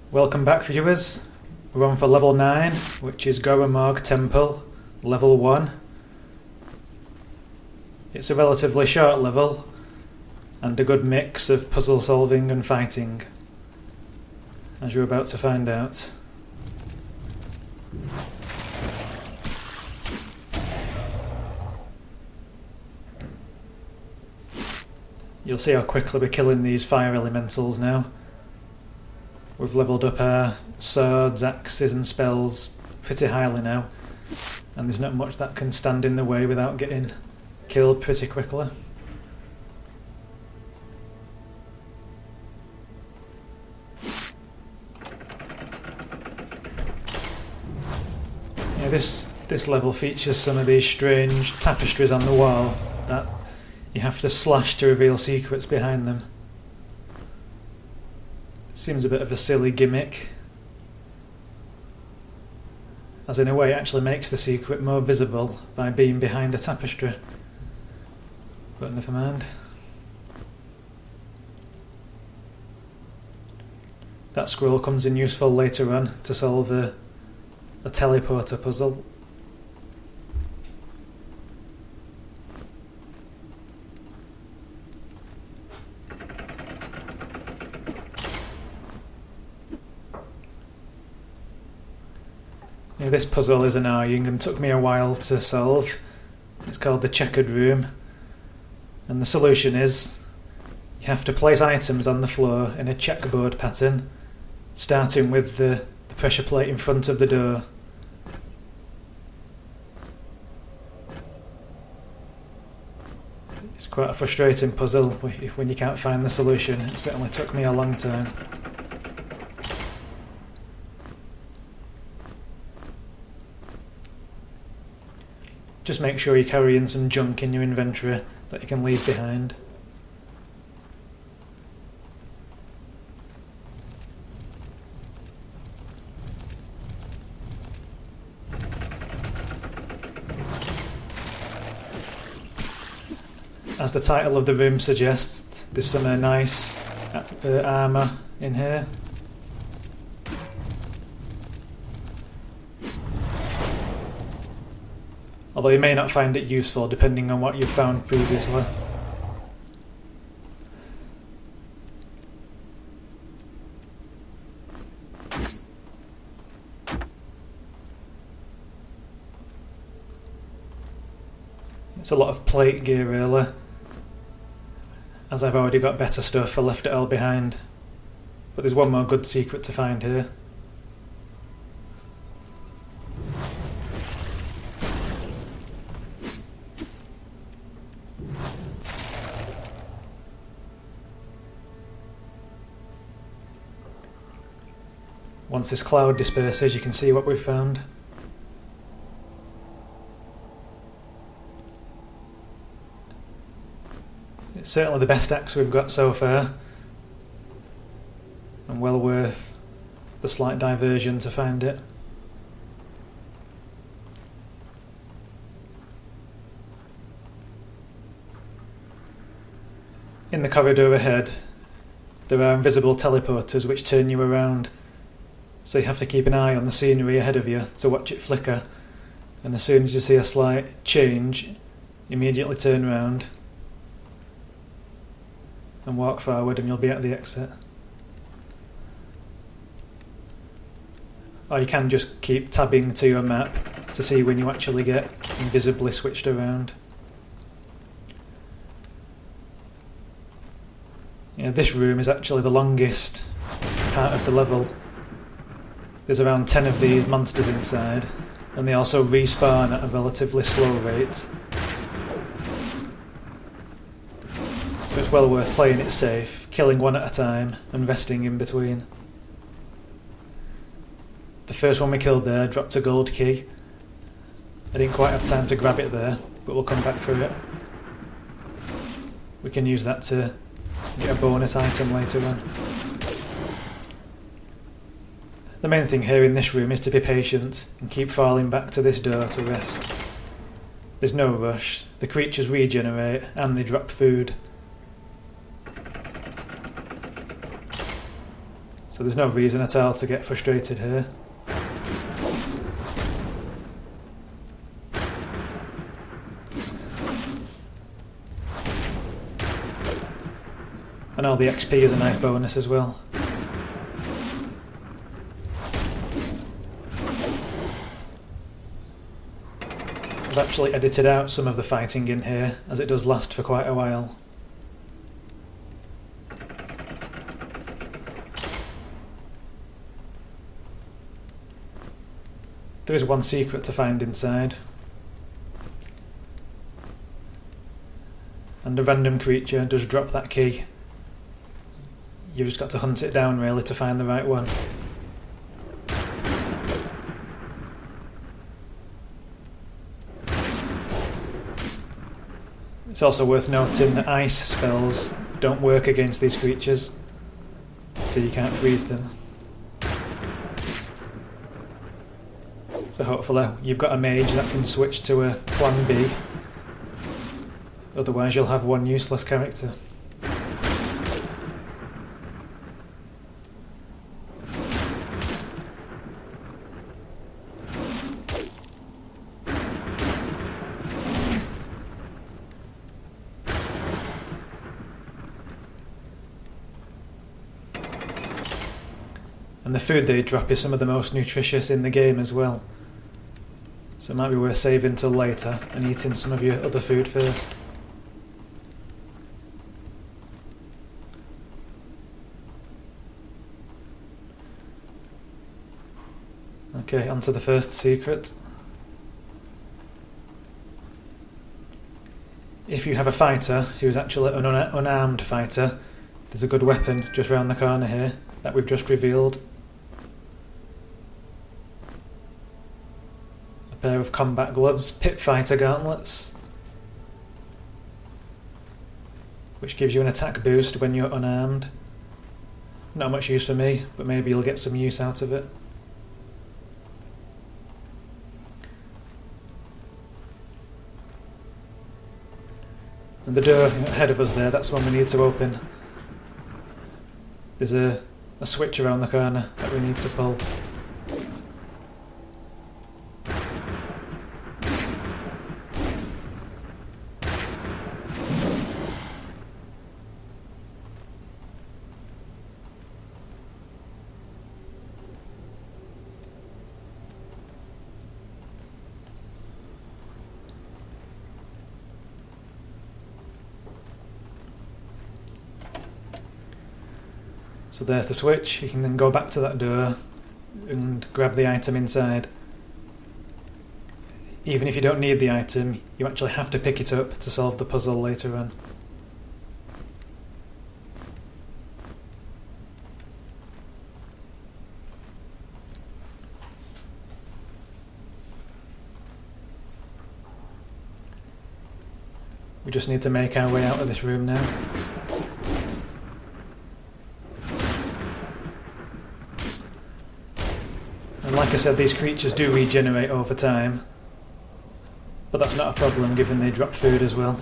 Welcome back, viewers. We're on for level 9, which is Goromorg Temple, level 1. It's a relatively short level, and a good mix of puzzle solving and fighting, as you're about to find out. You'll see how quickly we're killing these fire elementals now. We've levelled up our swords, axes and spells pretty highly now, and there's not much that can stand in the way without getting killed pretty quickly. Yeah, this level features some of these strange tapestries on the wall that you have to slash to reveal secrets behind them. Seems a bit of a silly gimmick, as in a way it actually makes the secret more visible by being behind a tapestry. But never mind. That scroll comes in useful later on to solve a teleporter puzzle. This puzzle is annoying and took me a while to solve. It's called the Checkered Room, and the solution is you have to place items on the floor in a checkboard pattern, starting with the pressure plate in front of the door. It's quite a frustrating puzzle when you can't find the solution. It certainly took me a long time. Just make sure you're carrying some junk in your inventory that you can leave behind. As the title of the room suggests, there's some nice armour in here. Although you may not find it useful depending on what you've found previously. It's a lot of plate gear really. As I've already got better stuff, I left it all behind. But there's one more good secret to find here. Once this cloud disperses, you can see what we've found. It's certainly the best axe we've got so far, and well worth the slight diversion to find it. In the corridor ahead, there are invisible teleporters which turn you around. So you have to keep an eye on the scenery ahead of you to watch it flicker, and as soon as you see a slight change, immediately turn around and walk forward and you'll be at the exit. Or you can just keep tabbing to your map to see when you actually get invisibly switched around. Yeah, this room is actually the longest part of the level. There's around 10 of these monsters inside, and they also respawn at a relatively slow rate. So it's well worth playing it safe, killing one at a time, and resting in between. The first one we killed there dropped a gold key. I didn't quite have time to grab it there, but we'll come back for it. We can use that to get a bonus item later on. The main thing here in this room is to be patient and keep falling back to this door to rest. There's no rush, the creatures regenerate and they drop food. So there's no reason at all to get frustrated here. And all the XP is a nice bonus as well. I've actually edited out some of the fighting in here, as it does last for quite a while. There is one secret to find inside. And a random creature does drop that key. You've just got to hunt it down really to find the right one. It's also worth noting that ice spells don't work against these creatures, so you can't freeze them. So hopefully you've got a mage that can switch to a plan B, otherwise you'll have one useless character. And the food they drop is some of the most nutritious in the game as well. So it might be worth saving till later and eating some of your other food first. Okay, on to the first secret. If you have a fighter who's actually an unarmed fighter, there's a good weapon just round the corner here that we've just revealed. A pair of combat gloves, pit fighter gauntlets, which gives you an attack boost when you're unarmed. Not much use for me, but maybe you'll get some use out of it. And the door ahead of us there, that's one we need to open. There's a switch around the corner that we need to pull. So there's the switch. You can then go back to that door and grab the item inside. Even if you don't need the item, you actually have to pick it up to solve the puzzle later on. We just need to make our way out of this room now. And like I said, these creatures do regenerate over time, but that's not a problem given they drop food as well.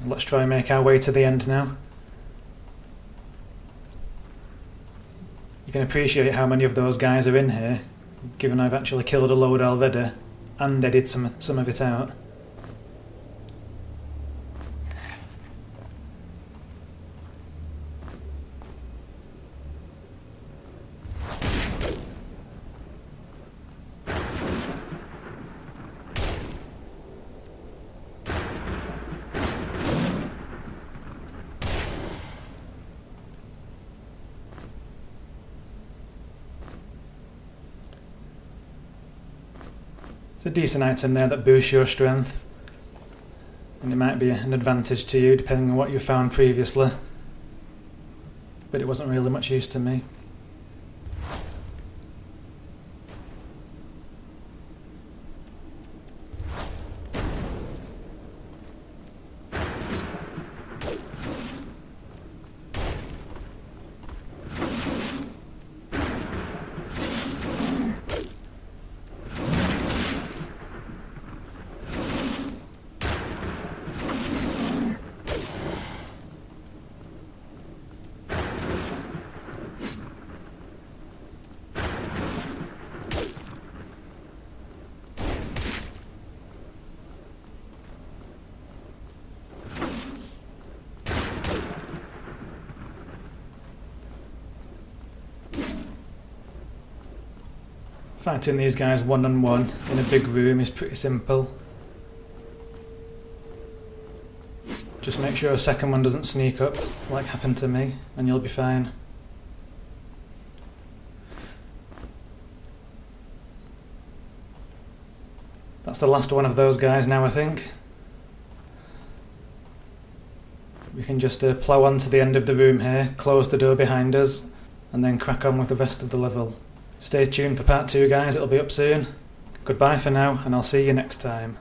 Let's try and make our way to the end now. You can appreciate how many of those guys are in here, given I've actually killed a load already and edited some of it out. It's a decent item there that boosts your strength, and it might be an advantage to you depending on what you found previously, but it wasn't really much use to me. Fighting these guys one-on-one in a big room is pretty simple. Just make sure a second one doesn't sneak up, like happened to me, and you'll be fine. That's the last one of those guys now, I think. We can just plough on to the end of the room here, close the door behind us, and then crack on with the rest of the level. Stay tuned for part 2, guys, it'll be up soon. Goodbye for now, and I'll see you next time.